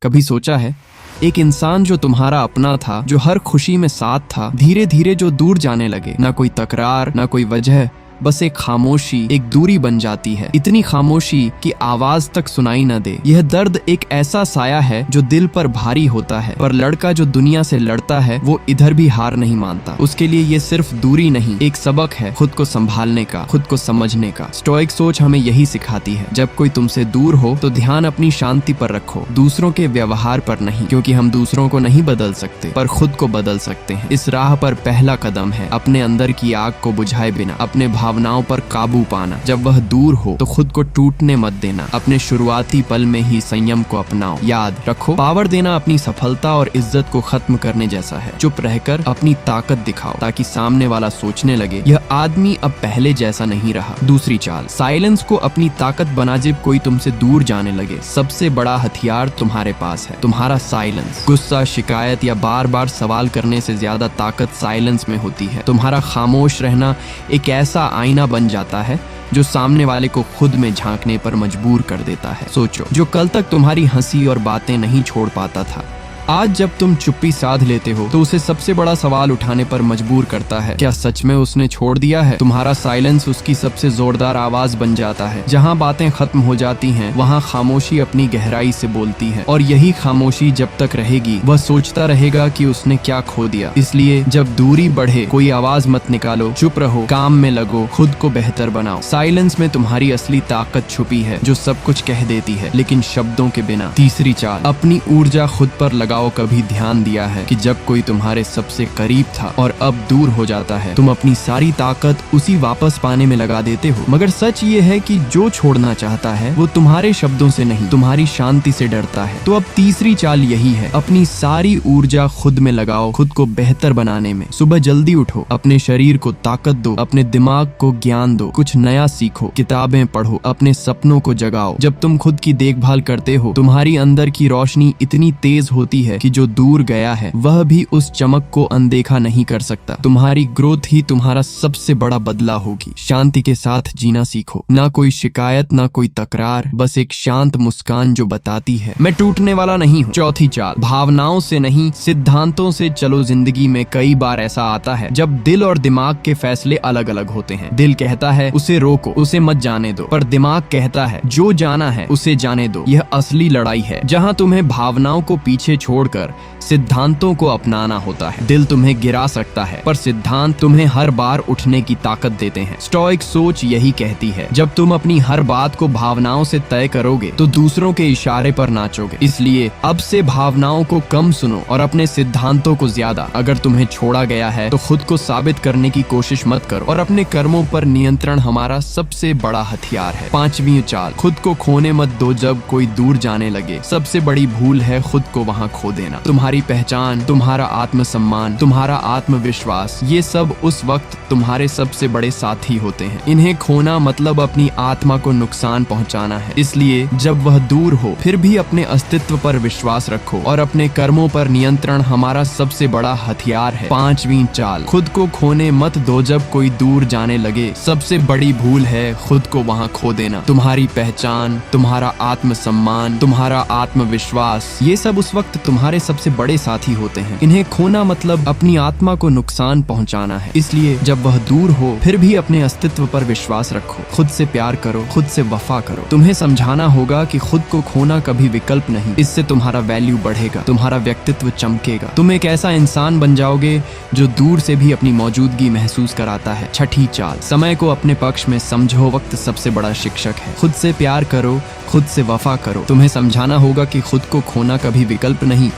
कभी सोचा है, एक इंसान जो तुम्हारा अपना था, जो हर खुशी में साथ था, धीरे धीरे जो दूर जाने लगे, ना कोई तकरार, ना कोई वजह, बस एक खामोशी, एक दूरी बन जाती है। इतनी खामोशी कि आवाज तक सुनाई न दे। यह दर्द एक ऐसा साया है जो दिल पर भारी होता है, पर लड़का जो दुनिया से लड़ता है वो इधर भी हार नहीं मानता। उसके लिए ये सिर्फ दूरी नहीं, एक सबक है खुद को संभालने का, खुद को समझने का। स्टोइक सोच हमें यही सिखाती है, जब कोई तुमसे दूर हो तो ध्यान अपनी शांति पर रखो, दूसरों के व्यवहार पर नहीं, क्योंकि हम दूसरों को नहीं बदल सकते पर खुद को बदल सकते हैं। इस राह पर पहला कदम है अपने अंदर की आग को बुझाए बिना अपने भावनाओं पर काबू पाना। जब वह दूर हो तो खुद को टूटने मत देना, अपने शुरुआती पल में ही संयम को अपनाओ। याद रखो, पावर देना अपनी सफलता और इज्जत को खत्म करने जैसा है। चुप रहकर अपनी ताकत दिखाओ ताकि सामने वाला सोचने लगे यह आदमी अब पहले जैसा नहीं रहा। दूसरी चाल, साइलेंस को अपनी ताकत बना। जब कोई तुमसे दूर जाने लगे, सबसे बड़ा हथियार तुम्हारे पास है, तुम्हारा साइलेंस। गुस्सा, शिकायत या बार बार सवाल करने से ज्यादा ताकत साइलेंस में होती है। तुम्हारा खामोश रहना एक ऐसा आईना बन जाता है जो सामने वाले को खुद में झांकने पर मजबूर कर देता है। सोचो, जो कल तक तुम्हारी हंसी और बातें नहीं छोड़ पाता था, आज जब तुम चुप्पी साध लेते हो तो उसे सबसे बड़ा सवाल उठाने पर मजबूर करता है, क्या सच में उसने छोड़ दिया है? तुम्हारा साइलेंस उसकी सबसे जोरदार आवाज बन जाता है। जहाँ बातें खत्म हो जाती हैं, वहाँ खामोशी अपनी गहराई से बोलती है, और यही खामोशी जब तक रहेगी वह सोचता रहेगा कि उसने क्या खो दिया। इसलिए जब दूरी बढ़े, कोई आवाज मत निकालो, चुप रहो, काम में लगो, खुद को बेहतर बनाओ। साइलेंस में तुम्हारी असली ताकत छुपी है, जो सब कुछ कह देती है लेकिन शब्दों के बिना। तीसरी चाल, अपनी ऊर्जा खुद पर लगा। कभी ध्यान दिया है कि जब कोई तुम्हारे सबसे करीब था और अब दूर हो जाता है, तुम अपनी सारी ताकत उसी वापस पाने में लगा देते हो। मगर सच ये है कि जो छोड़ना चाहता है वो तुम्हारे शब्दों से नहीं, तुम्हारी शांति से डरता है। तो अब तीसरी चाल यही है, अपनी सारी ऊर्जा खुद में लगाओ, खुद को बेहतर बनाने में। सुबह जल्दी उठो, अपने शरीर को ताकत दो, अपने दिमाग को ज्ञान दो, कुछ नया सीखो, किताबें पढ़ो, अपने सपनों को जगाओ। जब तुम खुद की देखभाल करते हो, तुम्हारी अंदर की रोशनी इतनी तेज होती है कि जो दूर गया है वह भी उस चमक को अनदेखा नहीं कर सकता। तुम्हारी ग्रोथ ही तुम्हारा सबसे बड़ा बदला होगी। शांति के साथ जीना सीखो, ना कोई शिकायत, ना कोई तकरार, बस एक शांत मुस्कान जो बताती है, मैं टूटने वाला नहीं हूँ। चौथी चाल, भावनाओं से नहीं, सिद्धांतों से चलो। जिंदगी में कई बार ऐसा आता है जब दिल और दिमाग के फैसले अलग अलग होते हैं। दिल कहता है उसे रोको, उसे मत जाने दो, पर दिमाग कहता है जो जाना है उसे जाने दो। यह असली लड़ाई है, जहाँ तुम्हें भावनाओं को पीछे छोड़कर सिद्धांतों को अपनाना होता है। दिल तुम्हें गिरा सकता है, पर सिद्धांत तुम्हें हर बार उठने की ताकत देते हैं। स्टोइक सोच यही कहती है, जब तुम अपनी हर बात को भावनाओं से तय करोगे तो दूसरों के इशारे पर नाचोगे। इसलिए अब से भावनाओं को कम सुनो और अपने सिद्धांतों को ज्यादा। अगर तुम्हें छोड़ा गया है तो खुद को साबित करने की कोशिश मत करो, और अपने कर्मों पर नियंत्रण हमारा सबसे बड़ा हथियार है। पांचवी चाल, खुद को खोने मत दो जब कोई दूर जाने लगे। सबसे बड़ी भूल है खुद को वहाँ खो देना। तुम्हारी पहचान, तुम्हारा आत्मसम्मान, तुम्हारा आत्मविश्वास, ये सब उस वक्त तुम्हारे सबसे बड़े साथी होते हैं। इन्हें खोना मतलब अपनी आत्मा को नुकसान पहुंचाना है। इसलिए जब वह दूर हो फिर भी अपने अस्तित्व पर विश्वास रखो, और अपने कर्मों पर नियंत्रण हमारा सबसे बड़ा हथियार है। पांचवी चाल, खुद को खोने मत दो जब कोई दूर जाने लगे। सबसे बड़ी भूल है खुद को वहाँ खो देना। तुम्हारी पहचान, तुम्हारा आत्मसम्मान, तुम्हारा आत्मविश्वास, ये सब उस वक्त तुम्हारे सबसे बड़े साथी होते हैं। इन्हें खोना मतलब अपनी आत्मा को नुकसान पहुंचाना है। इसलिए जब वह दूर हो फिर भी अपने अस्तित्व पर विश्वास रखो, खुद से प्यार करो, खुद से वफा करो। तुम्हें समझाना होगा कि खुद को खोना कभी विकल्प नहीं। इससे तुम्हारा वैल्यू बढ़ेगा, तुम्हारा व्यक्तित्व चमकेगा, तुम एक ऐसा इंसान बन जाओगे जो दूर से भी अपनी मौजूदगी महसूस कराता है। छठी चाल, समय को अपने पक्ष में समझो, वक्त सबसे बड़ा शिक्षक है। खुद से प्यार करो, खुद से वफा करो। तुम्हें समझाना होगा कि खुद को खोना कभी विकल्प नहीं।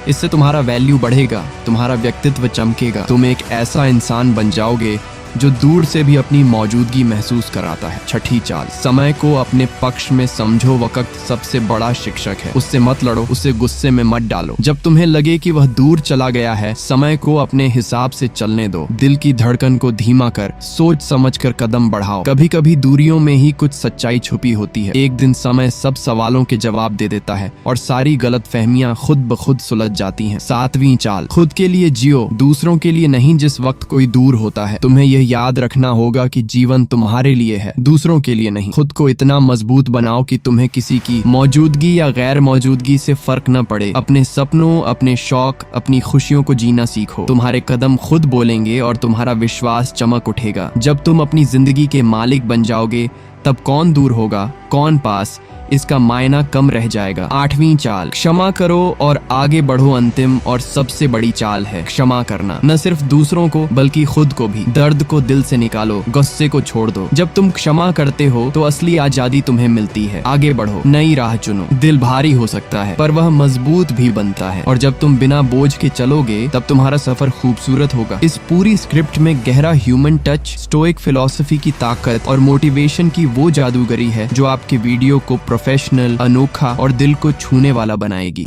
इससे तुम्हारा वैल्यू बढ़ेगा, तुम्हारा व्यक्तित्व चमकेगा, तुम एक ऐसा इंसान बन जाओगे जो दूर से भी अपनी मौजूदगी महसूस कराता है। छठी चाल, समय को अपने पक्ष में समझो, वक्त सबसे बड़ा शिक्षक है। उससे मत लड़ो, उसे गुस्से में मत डालो। जब तुम्हें लगे कि वह दूर चला गया है, समय को अपने हिसाब से चलने दो। दिल की धड़कन को धीमा कर, सोच समझ कर कदम बढ़ाओ। कभी कभी दूरियों में ही कुछ सच्चाई छुपी होती है। एक दिन समय सब सवालों के जवाब दे देता है और सारी गलतफहमियां खुद ब खुद सुलझ जाती हैं। सातवीं चाल, खुद के लिए जियो, दूसरों के लिए नहीं। जिस वक्त कोई दूर होता है तुम्हें यह याद रखना होगा कि जीवन तुम्हारे लिए है, दूसरों के लिए नहीं। खुद को इतना मजबूत बनाओ कि तुम्हें किसी की मौजूदगी या गैर मौजूदगी से फर्क न पड़े। अपने सपनों, अपने शौक, अपनी खुशियों को जीना सीखो। तुम्हारे कदम खुद बोलेंगे और तुम्हारा विश्वास चमक उठेगा। जब तुम अपनी जिंदगी के मालिक बन जाओगे, तब कौन दूर होगा, कौन पास, इसका मायना कम रह जाएगा। 8वीं चाल, क्षमा करो और आगे बढ़ो। अंतिम और सबसे बड़ी चाल है क्षमा करना। न सिर्फ दूसरों को बल्कि खुद को भी। दर्द को दिल से निकालो, गुस्से को छोड़ दो। जब तुम क्षमा करते हो तो असली आजादी तुम्हें मिलती है। आगे बढ़ो, नई राह चुनो। दिल भारी हो सकता है पर वह मजबूत भी बनता है, और जब तुम बिना बोझ के चलोगे तब तुम्हारा सफर खूबसूरत होगा। इस पूरी स्क्रिप्ट में गहरा ह्यूमन टच, स्टोइक फिलॉसफी की ताकत और मोटिवेशन की वो जादूगरी है जो आपके वीडियो को प्रोफेशनल, अनोखा और दिल को छूने वाला बनाएगी।